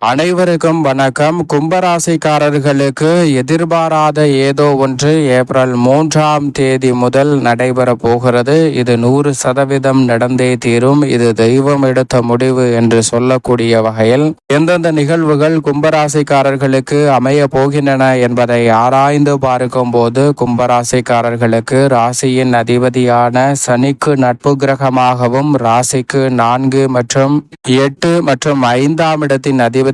அனைவருக்கும் வணக்கம். கும்பராசிக்காரர்களுக்கு எதிர்பாராத ஏதோ ஒன்று ஏப்ரல் 3ஆம் தேதி முதல் நடைபெற போகிறது. இது 100% நடந்தே தீரும். இது தெய்வம் எடுத்த முடிவு என்று சொல்லக்கூடிய வகையில் எந்தெந்த நிகழ்வுகள் கும்பராசிக்காரர்களுக்கு அமைய போகின்றன என்பதை ஆராய்ந்து பார்க்கும் போது, கும்பராசிக்காரர்களுக்கு ராசியின் அதிபதியான சனிக்கு நட்பு கிரகமாகவும், ராசிக்கு 4 மற்றும் 8 மற்றும் 5ஆம் இடத்தின் அதிபதியாகவும்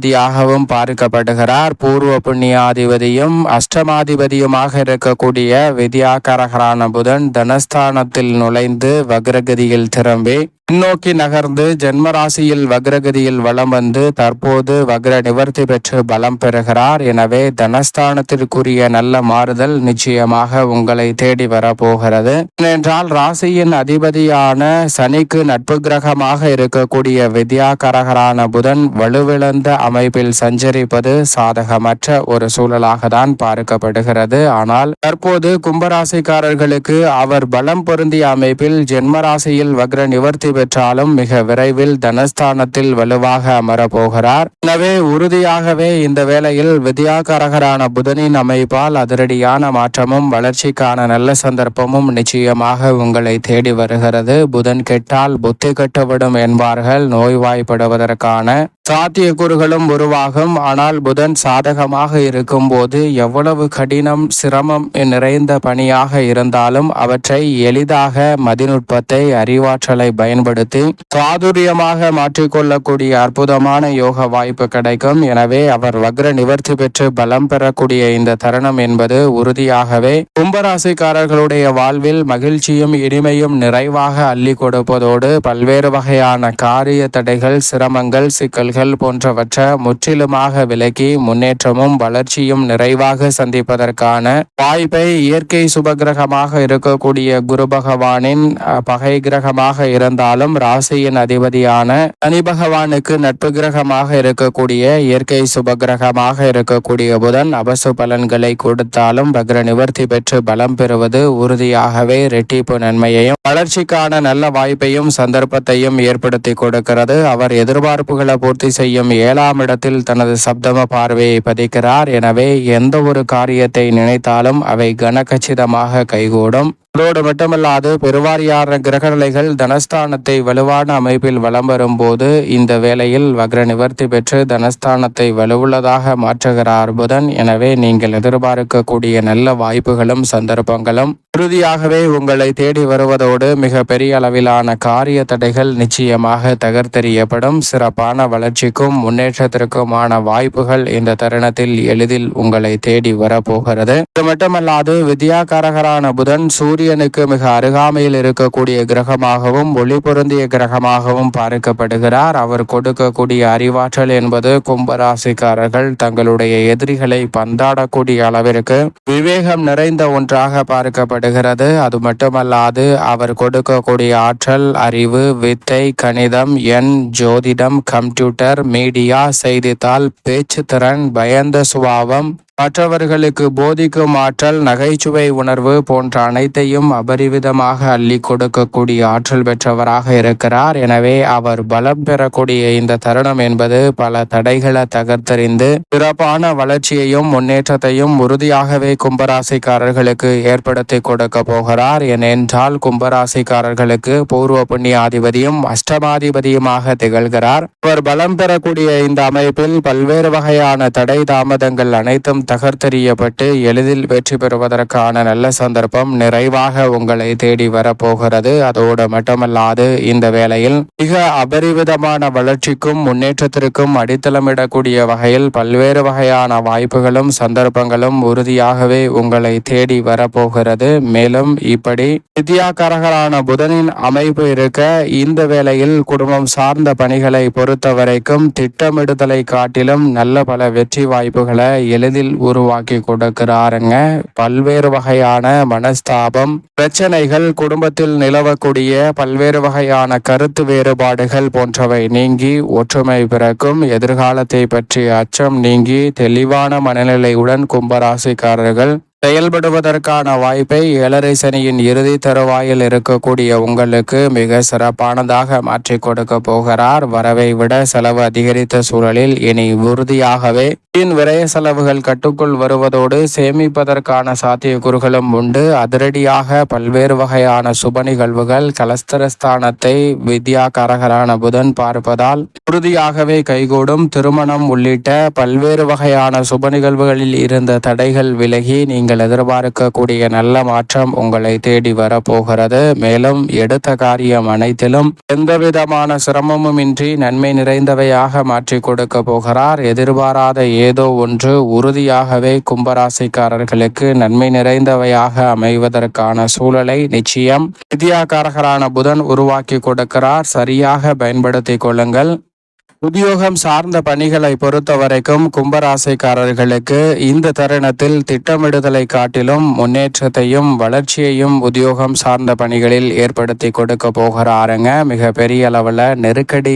பார்க்கப்படுகிறார். பூர்வ புண்ணியாதிபதியும் அஷ்டமாதிபதியுமாக இருக்கக்கூடிய வித்யாகாரகரான புதன் தனஸ்தானத்தில் நுழைந்து வக்ரகதியில் திரும்பி பின்னோக்கி நகர்ந்து ஜென்மராசியில் வக்ரகதியில் வலம் வந்து தற்போது வக்ர நிவர்த்தி பெற்று பலம் பெறுகிறார். எனவே தனஸ்தானத்திற்குரிய நல்ல மாறுதல் நிச்சயமாக உங்களை தேடி வரப்போகிறது. ஏனென்றால் ராசியின் அதிபதியான சனிக்கு நட்பு கிரகமாக இருக்கக்கூடிய வித்யாகாரகரான புதன் வலுவிழந்த அமைப்பில் சஞ்சரிப்பது சாதகமற்ற ஒரு சூழலாக தான் பார்க்கப்படுகிறது. ஆனால் தற்போது கும்பராசிக்காரர்களுக்கு அவர் பலம் பொருந்திய அமைப்பில் ஜென்மராசியில் வக்ர நிவர்த்தி பெற்றாலும் மிக விரைவில் தனஸ்தானத்தில் வலுவாக அமரப்போகிறார். எனவே உறுதியாகவே இந்த வேளையில் வித்யாகாரகரான புதனின் அமைப்பால் அதிரடியான மாற்றமும் வளர்ச்சிக்கான நல்ல சந்தர்ப்பமும் நிச்சயமாக உங்களை தேடி வருகிறது. புதன் கெட்டால் புத்தி கெட்டுவிடும் என்பார்கள். நோய்வாய்ப்படுவதற்கான சாத்தியக்கூறுகளும் உருவாகும். ஆனால் புதன் சாதகமாக இருக்கும் போது எவ்வளவு கடினம் சிரமம் நிறைந்த பணியாக இருந்தாலும் அவற்றை எளிதாக மதிநுட்பத்தை அறிவாற்றலை பயன்படுத்தி சாதுரியமாக மாற்றிக்கொள்ளக்கூடிய அற்புதமான யோக வாய்ப்பு கிடைக்கும். எனவே அவர் வக்ர நிவர்த்தி பெற்று பலம் பெறக்கூடிய இந்த தருணம் என்பது உறுதியாகவே கும்பராசிக்காரர்களுடைய வாழ்வில் மகிழ்ச்சியும் இனிமையும் நிறைவாக அள்ளி கொடுப்பதோடு பல்வேறு வகையான காரிய தடைகள், சிரமங்கள், சிக்கல் போன்றவற்றை முற்றிலுமாக விலக்கி முன்னேற்றமும் வளர்ச்சியும் நிறைவாக சந்திப்பதற்கான வாய்ப்பை இயற்கை சுபகிரகமாக இருக்கக்கூடிய குரு பகவானின் பகை கிரகமாக இருந்தாலும் ராசியின் அதிபதியான சனி பகவானுக்கு நட்பு கிரகமாக இருக்கக்கூடிய இயற்கை சுபகிரகமாக இருக்கக்கூடிய புதன் அபசு பலன்களை கொடுத்தாலும் வக்ர நிவர்த்தி பெற்று பலம் பெறுவது உறுதியாகவே இரட்டிப்பு நன்மையையும் வளர்ச்சிக்கான நல்ல வாய்ப்பையும் சந்தர்ப்பத்தையும் ஏற்படுத்தி கொடுக்கிறது. அவர் எதிர்பார்ப்புகளை பூர்த்தி செய்யும் 7ஆம் இடத்தில் தனது சப்தம பார்வையை பதிக்கிறார். எனவே எந்த ஒரு காரியத்தை நினைத்தாலும் அவை கனகச்சிதமாக கைகூடும். அதோடு மட்டுமல்லாது பெருவாரியான கிரகநிலைகள் தனஸ்தானத்தை வலுவான அமைப்பில் வலம் வரும்போது இந்த வேளையில் வக்ர நிவர்த்தி பெற்று தனஸ்தானத்தை வலுவுள்ளதாக மாற்றுகிறார் புதன். எனவே நீங்கள் எதிர்பார்க்கக்கூடிய நல்ல வாய்ப்புகளும் சந்தர்ப்பங்களும் உறுதியாகவே உங்களை தேடி வருவதோடு மிக பெரிய அளவிலான காரிய தடைகள் நிச்சயமாக தகர்த்தெறியப்படும். சிறப்பான வளர்ச்சிக்கும் முன்னேற்றத்திற்குமான வாய்ப்புகள் இந்த தருணத்தில் எளிதில் உங்களை தேடி வரப்போகிறது. இது மட்டுமல்லாது வித்யாகாரகரான புதன் சூரியனுக்கு மிக அருகாமையில் இருக்கக்கூடிய கிரகமாகவும் ஒளி பொருந்திய கிரகமாகவும் பார்க்கப்படுகிறார். அவர் கொடுக்கக்கூடிய அறிவாற்றல் என்பது கும்பராசிக்காரர்கள் தங்களுடைய எதிரிகளை பந்தாடக்கூடிய அளவிற்கு விவேகம் நிறைந்த ஒன்றாக பார்க்கப்படுகிறது. அது மட்டுமல்லாது அவர் கொடுக்கக்கூடிய ஆற்றல், அறிவு, வித்தை, கணிதம், ஜோதிடம், கம்ப்யூட்டர், மீடியா, செய்தித்தாள், பேச்சு திறன், பயந்த சுபாவம், மற்றவர்களுக்கு போதிக்கும் ஆற்றல், நகைச்சுவை உணர்வு போன்ற அனைத்தையும் அபரிவிதமாக அள்ளி கொடுக்கக்கூடிய ஆற்றல் பெற்றவராக இருக்கிறார். எனவே அவர் பலம் பெறக்கூடிய இந்த தருணம் என்பது பல தடைகளை தகர்த்தறிந்து சிறப்பான வளர்ச்சியையும் முன்னேற்றத்தையும் உறுதியாகவே கும்பராசிக்காரர்களுக்கு ஏற்படுத்தி கொடுக்க போகிறார். ஏனென்றால் கும்பராசிக்காரர்களுக்கு பூர்வ புண்ணியாதிபதியும் அஷ்டமாதிபதியுமாக திகழ்கிறார். அவர் பலம் பெறக்கூடிய இந்த அமைப்பில் பல்வேறு வகையான தடை தாமதங்கள் அனைத்தும் தகர்த்தெறியப்பட்டு எளிதில் வெற்றி பெறுவதற்கான நல்ல சந்தர்ப்பம் நிறைவாக உங்களை தேடி வரப்போகிறது. அதோடு மட்டுமல்லாது இந்த வேளையில் மிக அபரிவிதமான வளர்ச்சிக்கும் முன்னேற்றத்திற்கும் அடித்தளமிடக்கூடிய வகையில் பல்வேறு வகையான வாய்ப்புகளும் சந்தர்ப்பங்களும் உறுதியாகவே உங்களை தேடி வரப்போகிறது. மேலும் இப்படி வித்யாகாரகரான புதனின் அமைப்பு இருக்க இந்த வேளையில் குடும்பம் சார்ந்த பணிகளை பொறுத்த வரைக்கும் திட்டமிடுதலை காட்டிலும் நல்ல பல வெற்றி வாய்ப்புகளை எளிதில் உருவாக்கி கொடுக்கிறாருங்க. பல்வேறு வகையான மனஸ்தாபம், பிரச்சனைகள், குடும்பத்தில் நிலவக்கூடிய பல்வேறு வகையான கருத்து வேறுபாடுகள் போன்றவை நீங்கி ஒற்றுமை பிறக்கும். எதிர்காலத்தை பற்றிய அச்சம் நீங்கி தெளிவான மனநிலையுடன் கும்பராசிக்காரர்கள் செயல்படுவதற்கான வாய்ப்பை 7.5 சனியின் இறுதி தருவாயில் இருக்கக்கூடிய உங்களுக்கு மிக சிறப்பானதாக மாற்றி கொடுக்க போகிறார். வரவை விட செலவு அதிகரித்த சூழலில் இனி உறுதியாகவே விரய செலவுகள் கட்டுக்குள் வருவதோடு சேமிப்பதற்கான சாத்தியக்கூறுகளும் உண்டு. அதிரடியாக பல்வேறு வகையான சுப நிகழ்வுகள் கலஸ்தரஸ்தானத்தை வித்யாகாரகரான புதன் பார்ப்பதால் உறுதியாகவே கைகூடும். திருமணம் உள்ளிட்ட பல்வேறு வகையான சுப நிகழ்வுகளில் இருந்த தடைகள் விலகி நீங்கள் எதிர்பார்க்கக்கூடிய நல்ல மாற்றம் உங்களை தேடி வரப்போகிறது. மேலும் எடுத்த காரியம் அனைத்திலும் எந்தவிதமான சிரமமும் இன்றி நன்மை நிறைந்தவையாக மாற்றி கொடுக்க போகிறார். எதிர்பாராத ஏதோ ஒன்று உறுதியாகவே கும்பராசிக்காரர்களுக்கு நன்மை நிறைந்தவையாக அமைவதற்கான சூழலை நிச்சயம் வித்யாகாரகரான புதன் உருவாக்கி கொடுக்கிறார். சரியாக பயன்படுத்திக் கொள்ளுங்கள். உத்தியோகம் சார்ந்த பணிகளை பொறுத்த வரைக்கும் கும்பராசிக்காரர்களுக்கு இந்த தருணத்தில் திட்டமிடுதலை காட்டிலும் முன்னேற்றத்தையும் வளர்ச்சியையும் உத்தியோகம் சார்ந்த பணிகளில் ஏற்படுத்தி கொடுக்க போகிறாருங்க. மிக பெரிய அளவில் நெருக்கடி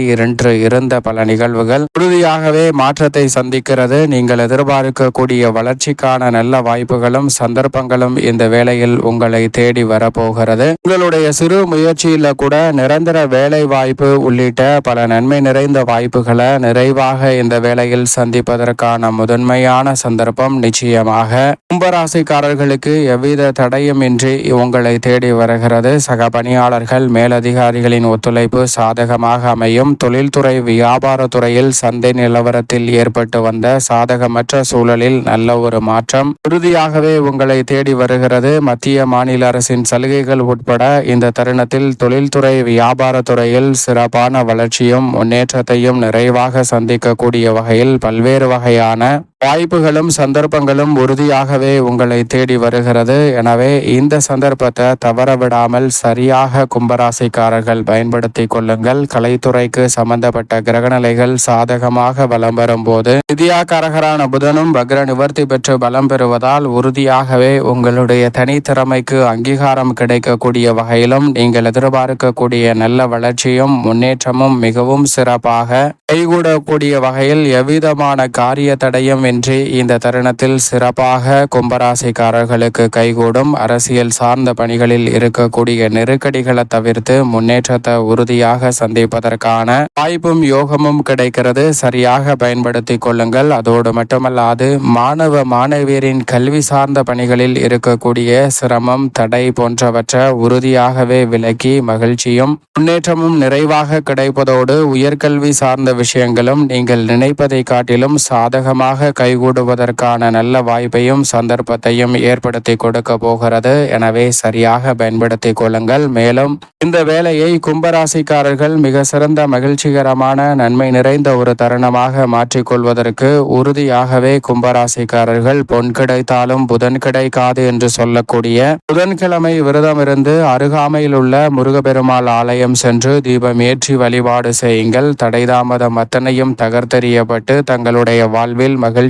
இருந்த பல நிகழ்வுகள் உறுதியாகவே மாற்றத்தை சந்திக்கிறது. நீங்கள் எதிர்பார்க்கக்கூடிய வளர்ச்சிக்கான நல்ல வாய்ப்புகளும் சந்தர்ப்பங்களும் இந்த வேளையில் உங்களை தேடி வரப்போகிறது. உங்களுடைய சிறு முயற்சியில கூட நிரந்தர வேலை வாய்ப்பு உள்ளிட்ட பல நன்மை நிறைந்த வாய்ப்பு நிறைவாக இந்த வேளையில் சந்திப்பதற்கான முதன்மையான சந்தர்ப்பம் நிச்சயமாக கும்பராசிக்காரர்களுக்கு எவ்வித தடையுமின்றி உங்களை தேடி வருகிறது. சக பணியாளர்கள் மேலதிகாரிகளின் ஒத்துழைப்பு சாதகமாக அமையும். தொழில்துறை வியாபாரத்துறையில் சந்தை நிலவரத்தில் ஏற்பட்டு வந்த சாதகமற்ற சூழலில் நல்ல ஒரு மாற்றம் உறுதியாகவே உங்களை தேடி வருகிறது. மத்திய மாநில அரசின் சலுகைகள் உட்பட இந்த தருணத்தில் தொழில்துறை வியாபாரத்துறையில் சிறப்பான வளர்ச்சியும் முன்னேற்றத்தையும் நிறைவாக சந்திக்கக்கூடிய வகையில் பல்வேறு வகையான வாய்ப்புகளும் சந்தர்ப்பங்களும் உறுதியாகவே உங்களை தேடி வருகிறது. எனவே இந்த சந்தர்ப்பத்தை தவறவிடாமல் சரியாக கும்பராசிக்காரர்கள் பயன்படுத்தி கொள்ளுங்கள். கலைத்துறைக்கு சம்பந்தப்பட்ட கிரகநிலைகள் சாதகமாக பலம் பெறும்போது வித்யாகாரகரான புதனும் வக்ர நிவர்த்தி பெற்று பலம் பெறுவதால் உறுதியாகவே உங்களுடைய தனித்திறமைக்கு அங்கீகாரம் கிடைக்கக்கூடிய வகையிலும் நீங்கள் எதிர்பார்க்கக்கூடிய நல்ல வளர்ச்சியும் முன்னேற்றமும் மிகவும் சிறப்பாக கைகூடக்கூடிய வகையில் எவ்விதமான காரிய தடையும் இன்றி இந்த தருணத்தில் சிறப்பாக கும்பராசிக்காரர்களுக்கு கைகூடும். அரசியல் சார்ந்த பணிகளில் இருக்கக்கூடிய நெருக்கடிகளை தவிர்த்து முன்னேற்றத்தை உறுதியாக சந்திப்பதற்கான வாய்ப்பும் யோகமும் கிடைக்கிறது. சரியாக பயன்படுத்திக் கொள்ளுங்கள். அதோடு மட்டுமல்லாது மாணவ மாணவியரின் கல்வி சார்ந்த பணிகளில் இருக்கக்கூடிய சிரமம் தடை போன்றவற்றை உறுதியாகவே விலக்கி மகிழ்ச்சியும் முன்னேற்றமும் நிறைவாக கிடைப்பதோடு உயர்கல்வி சார்ந்த விஷயங்களும் நீங்கள் நினைப்பதை காட்டிலும் சாதகமாக கைகூடுவதற்கான நல்ல வாய்ப்பையும் சந்தர்ப்பத்தையும் ஏற்படுத்தி கொடுக்க போகிறது. எனவே சரியாக பயன்படுத்திக் கொள்ளுங்கள். மேலும் இந்த வேலையை கும்பராசிக்காரர்கள் மிக சிறந்த மகிழ்ச்சிகரமான நன்மை நிறைந்த ஒரு தருணமாக மாற்றிக்கொள்வதற்கு உறுதியாகவே கும்பராசிக்காரர்கள் பொன் கிடைத்தாலும் புதன் கிடைக்காது என்று சொல்லக்கூடிய புதன்கிழமை விரதம் இருந்து அருகாமையில் உள்ள முருகப்பெருமாள் ஆலயம் சென்று தீபம் ஏற்றி வழிபாடு செய்யுங்கள். தடைதாமதம் அத்தனையும் தகர்த்தெறியப்பட்டு தங்களுடைய வாழ்வில் மகிழ்ச்சியும்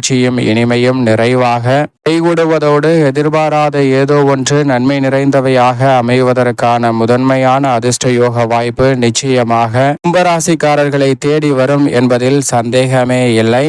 இனிமையும் நிறைவாக கைகூடுவதோடு எதிர்பாராத ஏதோ ஒன்று நன்மை நிறைந்தவையாக அமைவதற்கான முதன்மையான அதிர்ஷ்ட யோக வாய்ப்பு நிச்சயமாக கும்பராசிக்காரர்களை தேடி வரும் என்பதில் சந்தேகமே இல்லை.